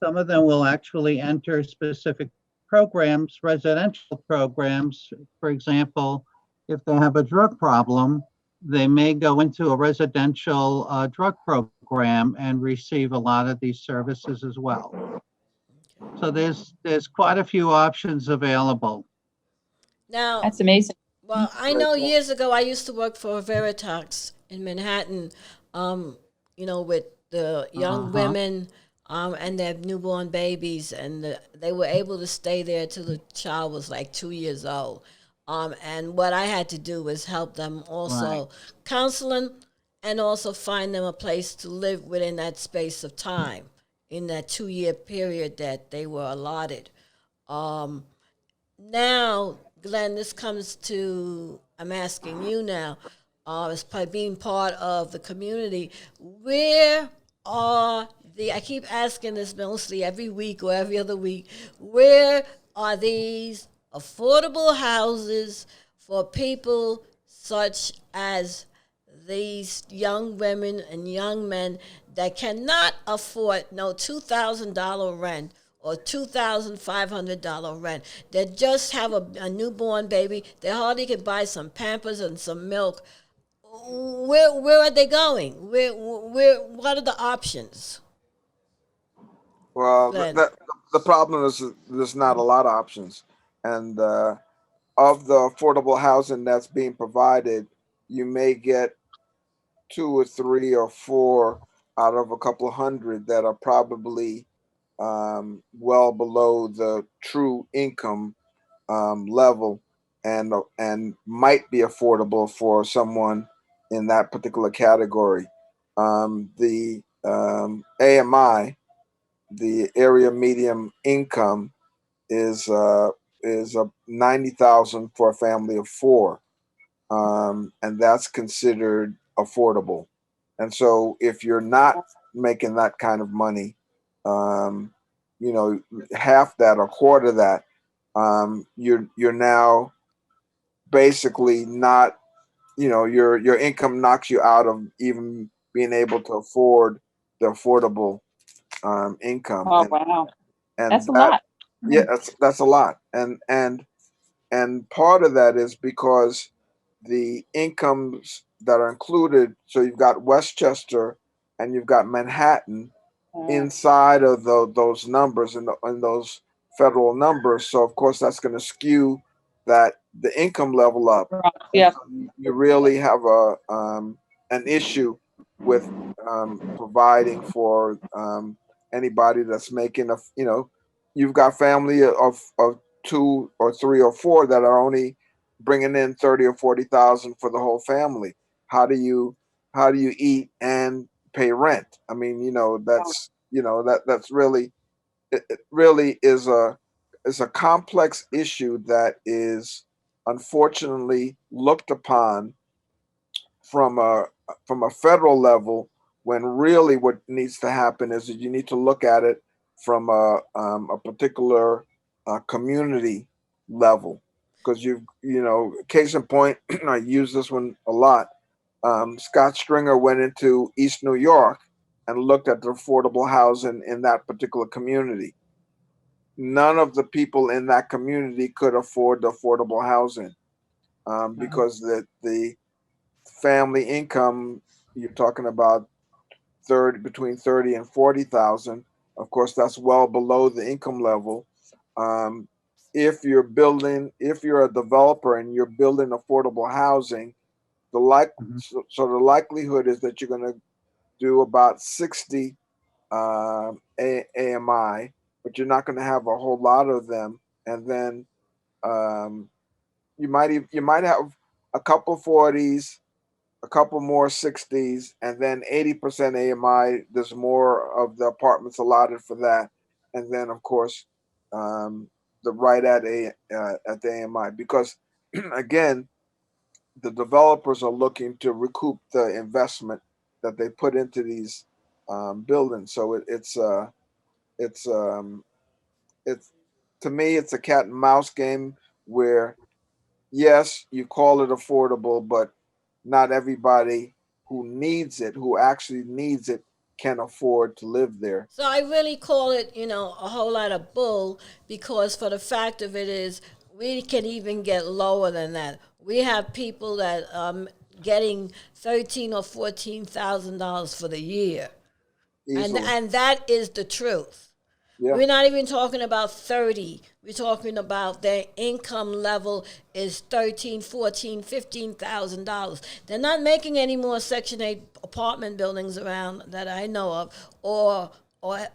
some of them will actually enter specific programs, residential programs. For example, if they have a drug problem, they may go into a residential drug program and receive a lot of these services as well. So there's quite a few options available. Now, That's amazing. well, I know years ago I used to work for Veritax in Manhattan, with the young women and their newborn babies, and they were able to stay there till the child was like 2 years old. And what I had to do was help them also counseling and also find them a place to live within that space of time in that 2 year period that they were allotted. Now, Glenn, this comes to, I'm asking you now, as being part of the community, where are I keep asking this mostly every week or every other week, where are these affordable houses for people such as these young women and young men that cannot afford no $2,000 rent or $2,500 rent? They just have a newborn baby. They hardly can buy some Pampers and some milk. where are they going? What are the options, Well, Glenn? the problem is there's not a lot of options, and of the affordable housing that's being provided, you may get two or three or four out of a couple of hundred that are probably well below the true income level, and might be affordable for someone in that particular category. The AMI, the area medium income, is a 90,000 for a family of four, and that's considered affordable. And so, if you're not making that kind of money, um, you know, half that or quarter that, you're now basically not, your income knocks you out of even being able to afford the affordable income, Oh, and wow. and That's a that, lot. yeah, that's a lot, and part of that is because the incomes that are included. So you've got Westchester and you've got Manhattan Mm. inside of those numbers and those federal numbers. So of course that's going to skew that the income level up, Right. and Yeah. so you really have an issue with providing for anybody that's making you've got family of two or three or four that are only bringing in 30 or 40,000 for the whole family. How do you eat and pay rent? I mean, that's really, it really is a complex issue that is unfortunately looked upon from a federal level, when really what needs to happen is that you need to look at it from a particular community level, because case in point, I use this one a lot. Scott Stringer went into East New York and looked at the affordable housing in that particular community. None of the people in that community could afford the affordable housing, because the family income, you're talking about 30, between 30 and 40,000. Of course, that's well below the income level. Um, if you're a developer and you're building affordable housing, Mhm. so the likelihood is that you're going to do about 60 AMI, but you're not going to have a whole lot of them. And then um, you might have a couple 40s, a couple more 60s, and then 80% AMI. There's more of the apartments allotted for that, and then of course the right at the AMI, because again, the developers are looking to recoup the investment that they put into these buildings. So it's it's to me it's a cat and mouse game where, yes, you call it affordable, but not everybody who actually needs it, can afford to live there. So I really call it, a whole lot of bull, because for the fact of it is, we can even get lower than that. We have people that getting $13,000 or $14,000 for the year, and Easily. that is the truth. Yeah. We're not even talking about 30. We're talking about their income level is 13, 14, $15,000. They're not making any more Section 8 apartment buildings around that I know of, or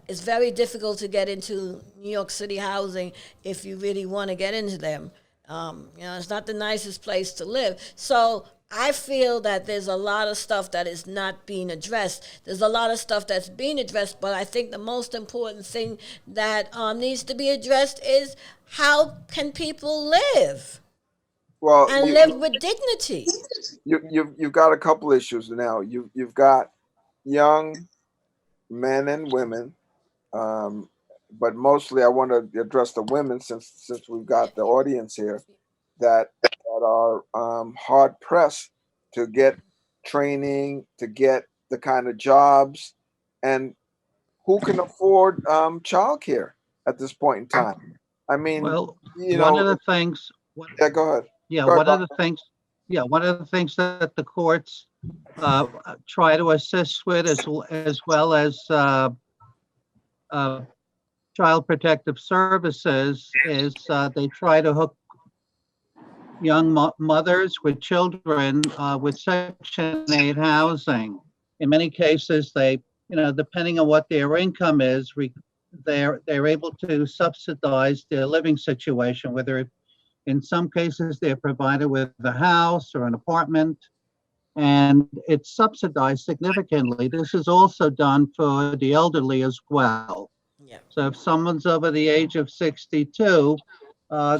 it's very difficult to get into New York City housing if you really want to get into them. It's not the nicest place to live. So I feel that there's a lot of stuff that is not being addressed. There's a lot of stuff that's being addressed, but I think the most important thing that needs to be addressed is, how can people live Well, and live with dignity? you've got a couple issues now. You've got young men and women, um, but mostly I want to address the women, since we've got the audience here, that are hard pressed to get training, to get the kind of jobs, and who can afford childcare at this point in time. I mean, Well, one of the things, yeah, go ahead. yeah, Go ahead, one of Bob. the things, yeah, one of the things that the courts try to assist with, as well as uh, Child Protective Services, is they try to hook young mothers with children with Section 8 housing. In many cases, depending on what their income is, they're able to subsidize their living situation, whether in some cases they're provided with a house or an apartment, and it's subsidized significantly. This is also done for the elderly as well. Yeah. So if someone's over the age of 62,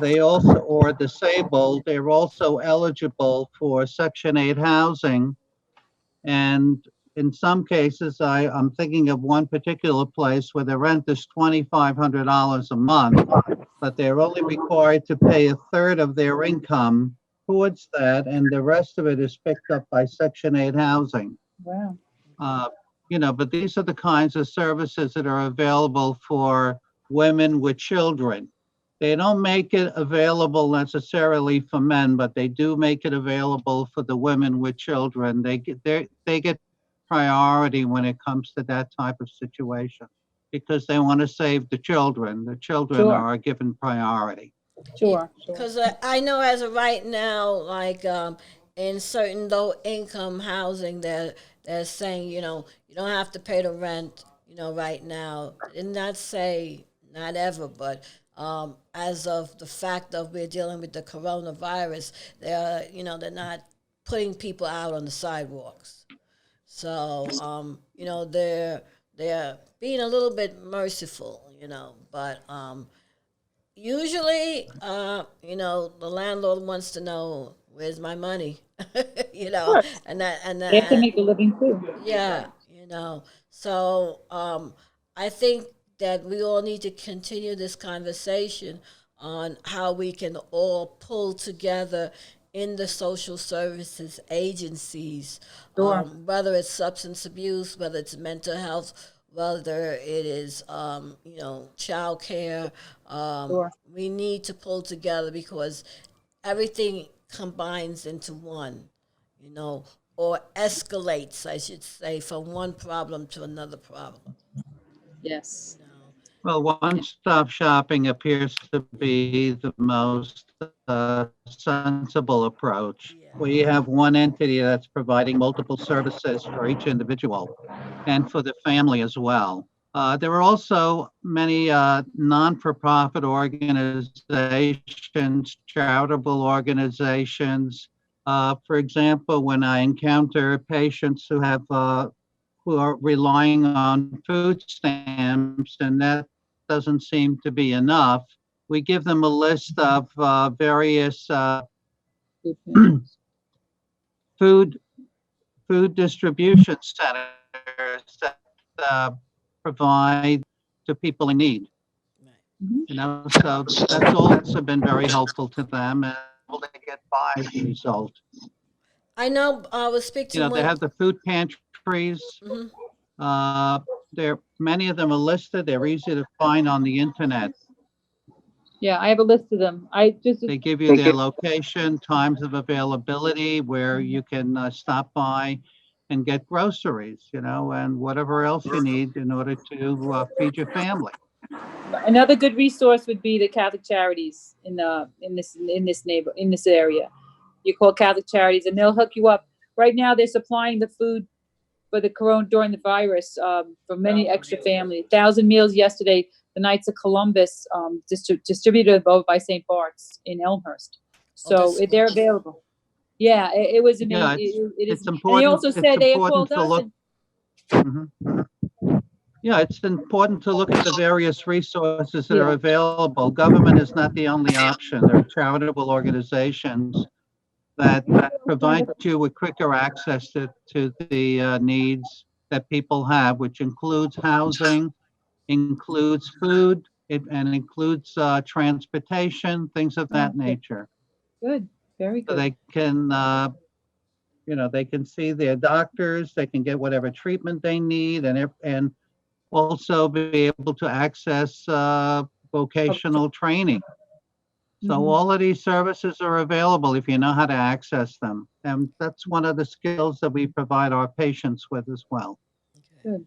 they also, or disabled, they're also eligible for Section 8 housing. And in some cases, I'm thinking of one particular place where the rent is $2,500 a month, but they're only required to pay a third of their income towards that, and the rest of it is picked up by Section 8 housing. Wow. Uh, but these are the kinds of services that are available for women with children. They don't make it available necessarily for men, but they do make it available for the women with children. They get priority when it comes to that type of situation because they want to save the children. The children Sure. are given priority. Sure. Because I know as of right now, like in certain low income housing, they're saying, you don't have to pay the rent, right now. Did not say not ever, but as of the fact of we're dealing with the coronavirus, they're not putting people out on the sidewalks. So, they're being a little bit merciful, but usually, the landlord wants to know where's my money, Sure. They have to that, make a living too. yeah, So I think that we all need to continue this conversation on how we can all pull together in the social services agencies, Sure. whether it's substance abuse, whether it's mental health, whether it is, child care. Sure. We need to pull together because everything combines into one, or escalates, I should say, from one problem to another problem. Yes. Well, one-stop shopping appears to be the most sensible approach, Yeah. where you have one entity that's providing multiple services for each individual and for the family as well. There are also many non-for-profit organizations, charitable organizations. For example, when I encounter patients who are relying on food stamps, and that doesn't seem to be enough, we give them a list of various Good parents. food food distribution centers that provide to people in need. Right. So that's also been very helpful to them and able to get by as a result. I know I was speak to They one. have the food pantries. Mhm. Uh, many of them are listed. They're easy to find on the internet. Yeah, I have a list of them. I just They give you their location, times of availability, where you can stop by and get groceries, and whatever else you need in order to feed your family. another good resource would be the Catholic Charities in this area. You call Catholic Charities and they'll hook you up. Right now, they're supplying the food for the corona during the virus for many extra families. 1,000 meals yesterday. The Knights of Columbus distributed both by St. Bart's in Elmhurst. So that's they're wonderful. available. Yeah, it was amazing. Yeah, It is. it's And they important. also It's said they had important called to us. look. Mhm. Yeah, it's important to look at the various resources that are Yeah. available. Government is not the only option. There are charitable organizations that provide you with quicker access to the needs that people have, which includes housing, includes food, and includes transportation, things of that Okay. nature. Good. Very So good. they can see their doctors, they can get whatever treatment they need, and also be able to access vocational training. So Mhm. all of these services are available if you know how to access them. And that's one of the skills that we provide our patients with as well. Good.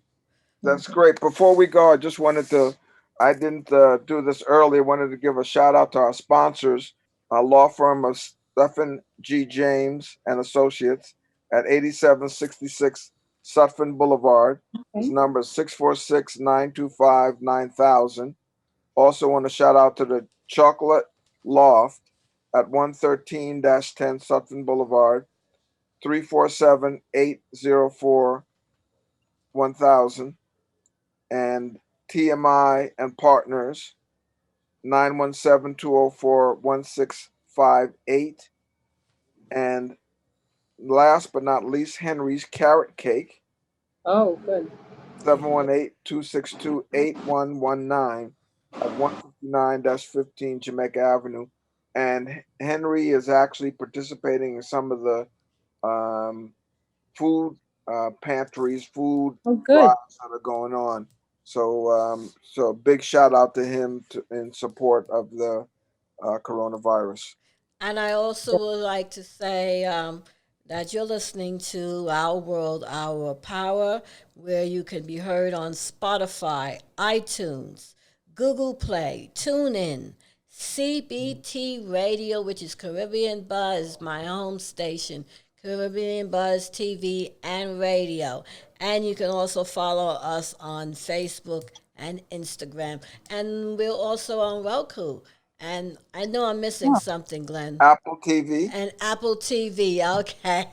That's great. Before we go, I just wanted to, I didn't do this earlier, wanted to give a shout out to our sponsors, a law firm of Stephen G. James and Associates at 8766 Sutphen Boulevard. His Okay. number is 646-925-9000. Also want to shout out to the Chocolate Loft at 113-10 Sutphen Boulevard, 347-804-1000. And TMI and Partners 917-204-1658. And last but not least, Henry's Carrot Cake Oh, good. 718-262-8119 at 159-15 Jamaica Avenue. And Henry is actually participating in some of the food pantries, food Oh, good. drives that are going on. So big shout out to him in support of the coronavirus. And I also would like to say that you're listening to Our World, Our Power, where you can be heard on Spotify, iTunes, Google Play, TuneIn, CBT Radio, which is Caribbean Buzz, my home station, Caribbean Buzz TV and radio. And you can also follow us on Facebook and Instagram. And we're also on Roku. And I know I'm missing Yeah. something, Glenn. Apple TV. And Apple TV, okay.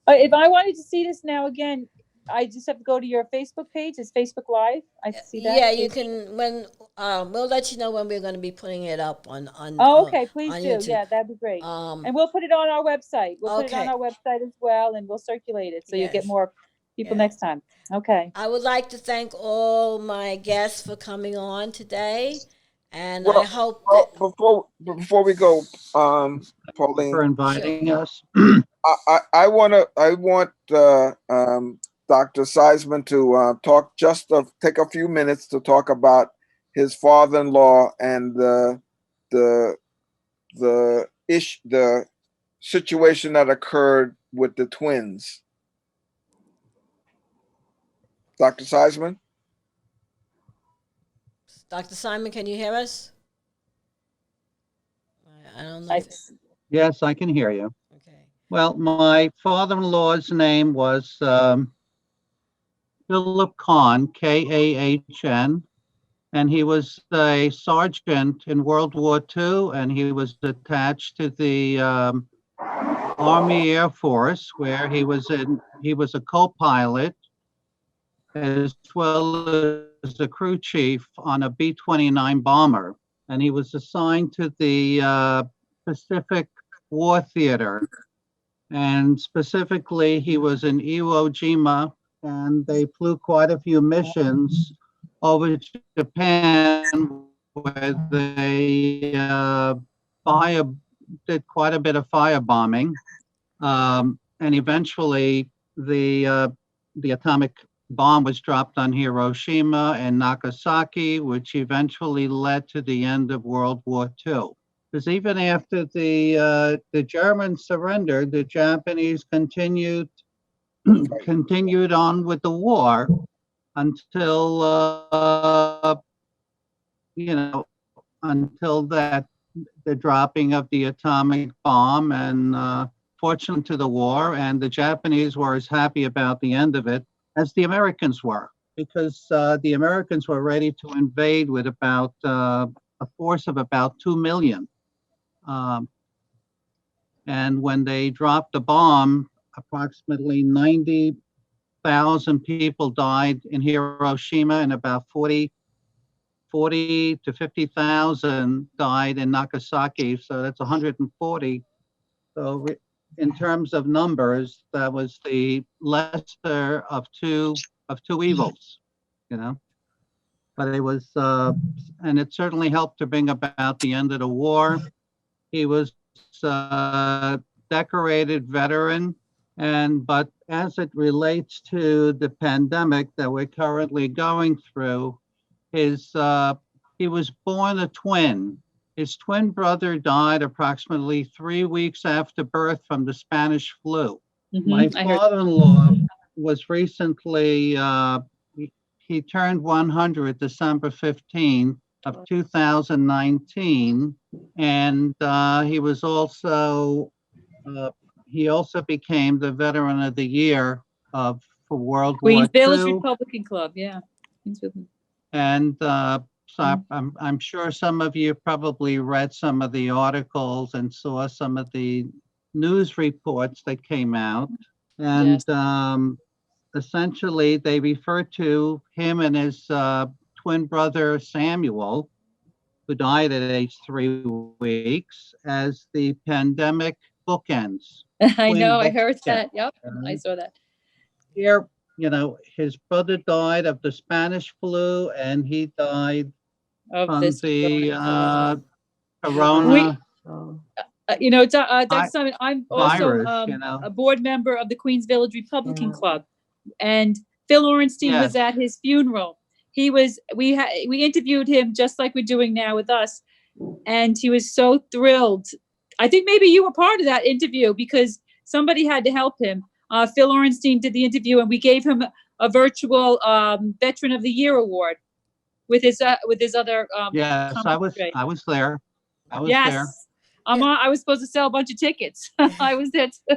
If I wanted to see this now again, I just have to go to your Facebook page. It's Facebook Live. I see that. Yeah, you can when we'll let you know when we're going to be putting it up Oh, okay. Please on do. YouTube. Yeah, that'd be great. Um, And we'll put it on our website. We'll put it on okay. our website as well, and we'll circulate it so you'll get Yes. more people Yes. next time. Okay. I would like to thank all my guests for coming on today, and I Well, hope well, that before we go, For Pauline, inviting us. I want Dr. Seisman to talk take a few minutes to talk about his father-in-law and the the situation that occurred with the twins. Dr. Seisman? Dr. Simon, can you hear us? I don't know. I, If, Yes, I can hear you. okay. Well, my father-in-law's name was Philip Kahn, Kahn, and he was a sergeant in World War II, and he was attached to the Army Air Force, where he was a co-pilot as well as a crew chief on a B-29 bomber, and he was assigned to the Pacific War Theater, and specifically he was in Iwo Jima, and they flew quite a few missions over Japan where they did quite a bit of firebombing, and eventually the atomic bomb was dropped on Hiroshima and Nagasaki, which eventually led to the end of World War II. Because even after the Germans surrendered, the Japanese continued on with the war until until the dropping of the atomic bomb, and fortunately to the war, and the Japanese were as happy about the end of it as the Americans were, because the Americans were ready to invade with about a force of about 2 million. And when they dropped the bomb, approximately 90,000 people died in Hiroshima, and about 40 to 50,000 died in Nagasaki. So that's 140. So in terms of numbers, that was the lesser of two evils, you know. But it was, and it certainly helped to bring about the end of the war. He was a decorated veteran, but as it relates to the pandemic that we're currently going through, he was born a twin, His twin brother died approximately 3 weeks after birth from the Spanish flu. My I heard. father-in-law was recently, he turned 100 December 15th of 2019, and he was also, he also became the Veteran of the Year for World Queens War Village II. Republican Club, yeah. Queens Village. And so I'm sure some of you probably read some of the articles and saw some of the news reports that came out. And Yes. essentially, they refer to him and his twin brother Samuel, who died at age 3 weeks, as the pandemic bookends. I Twin know, I heard bookends. that. Yep, I saw that. Here, his brother died of the Spanish flu, and he died Of from this. the We, corona Dr. Simon, I'm also virus, a board member of the Queens Village Republican Club, and Phil Orenstein was Yes. at his funeral. We interviewed him just like we're doing now with us, and he was so thrilled. I think maybe you were part of that interview because somebody had to help him. Phil Orenstein did the interview, and we gave him a virtual Veteran of the Year award with his other Yes, I was commentary. I was there. I was Yes. there. I was supposed to sell a bunch of tickets. I was there too.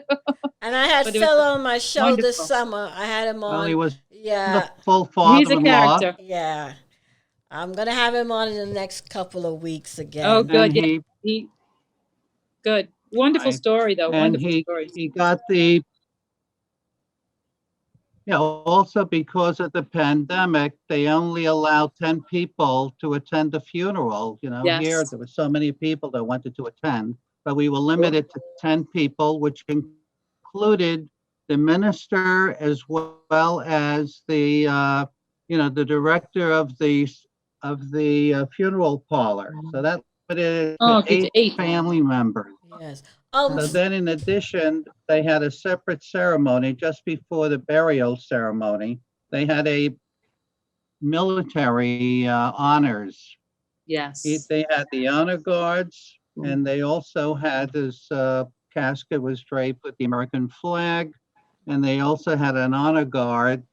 And I had But it was Phil on my show this wonderful. summer. I had him Well, on. he was Yeah, the full He's a father-in-law, character. yeah. I'm gonna have him on in the next couple of weeks again. Oh, good. and Yeah. He good. Wonderful right, story, though. and Wonderful story. he got the, also because of the pandemic, they only allowed 10 people to attend the funeral. Here Yes. there were so many people that wanted to attend, but we were limited to 10 people, which included the minister as well as the the director of the funeral parlor. So that limited it Oh, to okay, to 8 8. family members. Yes. So then in addition, they had a separate ceremony just before the burial ceremony. They had a military honors. Yes. They had the honor guards, and they also had his casket was draped with the American flag, and they also had an honor guard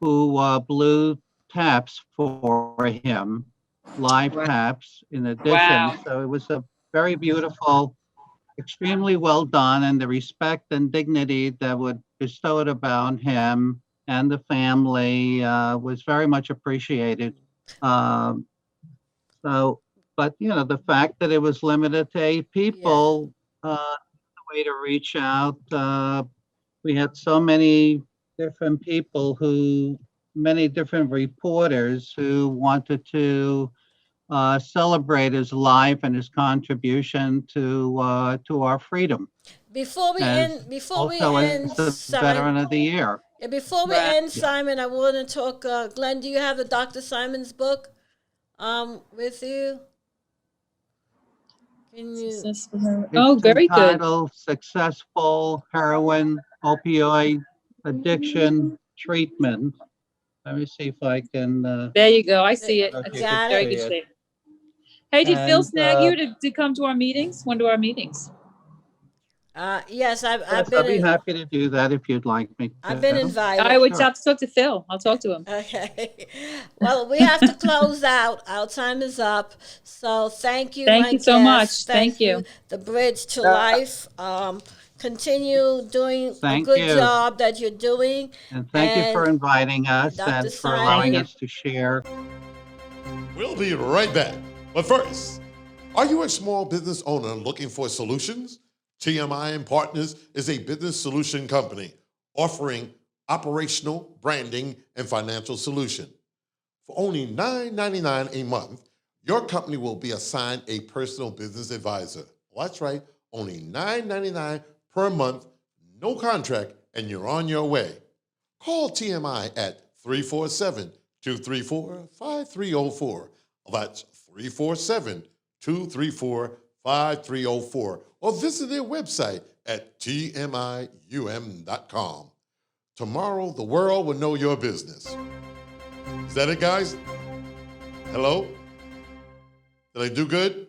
who blew taps for him, live Wow. taps in addition. Wow. So it was a very beautiful, extremely well done, and the respect and dignity that was bestowed upon him and the family was very much appreciated. Um, but the fact that it was limited to 8 people, the way to reach out. We had so many different people many different reporters who wanted to celebrate his life and his contribution to our freedom Before we as end, the Veteran of the Year. Before we Right. end, Simon, I want to talk. Glenn, do you have the Dr. Simon's book with you? Can you? Oh, It's very good. entitled Successful Heroin Opioid Addiction Treatment. Let me see if I can. There you go. I see it. If It's you Got can very it. good see it. shape. Hey, did Phil And snag you to come to our meetings? One to our meetings? Yes, I've yes, I'd be happy to do that if you'd like me to. I've been invited. I would Sure. have to talk to Phil. I'll talk to him. Okay. Well, we have to close out. Our time is up. So thank you, Thank my you so guests. much. Thank you. The Bridge to Life. Continue doing Thank a good you. job that you're doing. And thank you for inviting us Dr. and for allowing Simon. us to share. We'll be right back. But first, are you a small business owner looking for solutions? TMI and Partners is a business solution company offering operational, branding, and financial solution. For only $9.99 a month, your company will be assigned a personal business advisor. Well, that's right, only $9.99 per month, no contract, and you're on your way. Call TMI at 347-234-5304. That's 347-234-5304. Or visit their website at tmium.com. Tomorrow, the world will know your business. Is that it, guys? Hello? Did I do good?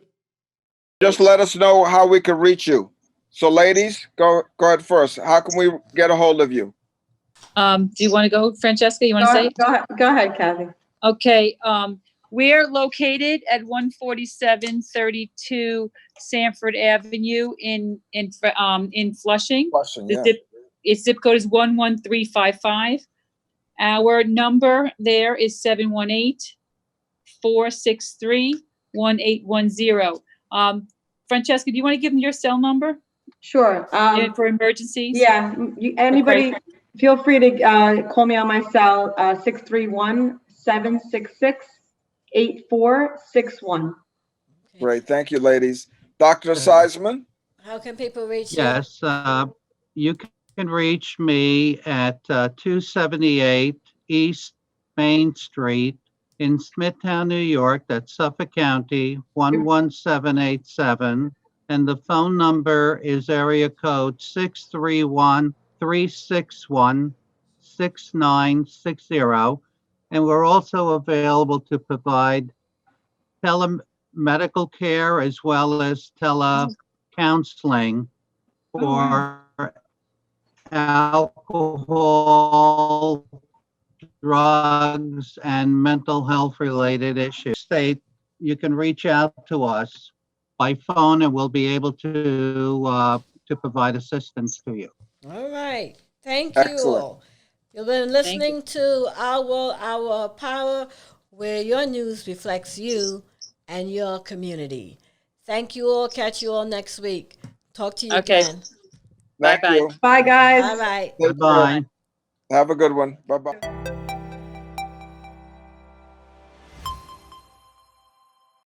Just let us know how we can reach you. So ladies, go ahead first. How can we get a hold of you? Do you want to go, Francesca? You want to say? Go ahead, Kathy. Okay, we're located at 14732 Sanford Avenue in Flushing. Question, The yeah. its zip code is 11355. Our number there is 718-463-1810. Francesca, do you want to give them your cell number Sure. for emergencies? Yeah, anybody, feel free to call me on my cell, 631-766-8461. Great. Thank you, ladies. Dr. Okay. Seisman? How can people reach you? Yes, you can reach me at 278 East Main Street in Smithtown, New York. That's Suffolk County, 11787. And the phone number is area code 631-361-6960. And we're also available to provide telemedical care as well as telecounseling for alcohol, drugs, and mental health related issues. State, you can reach out to us by phone and we'll be able to provide assistance to you. All right. Thank you Excellent. all. You've been listening to Our World, Our Power, where your news reflects you and your community. Thank you all. Catch you all next week. Talk to you again. Thank Bye-bye. you. Bye, guys. Bye bye. Take care. Bye-bye. Have a good one. Bye-bye.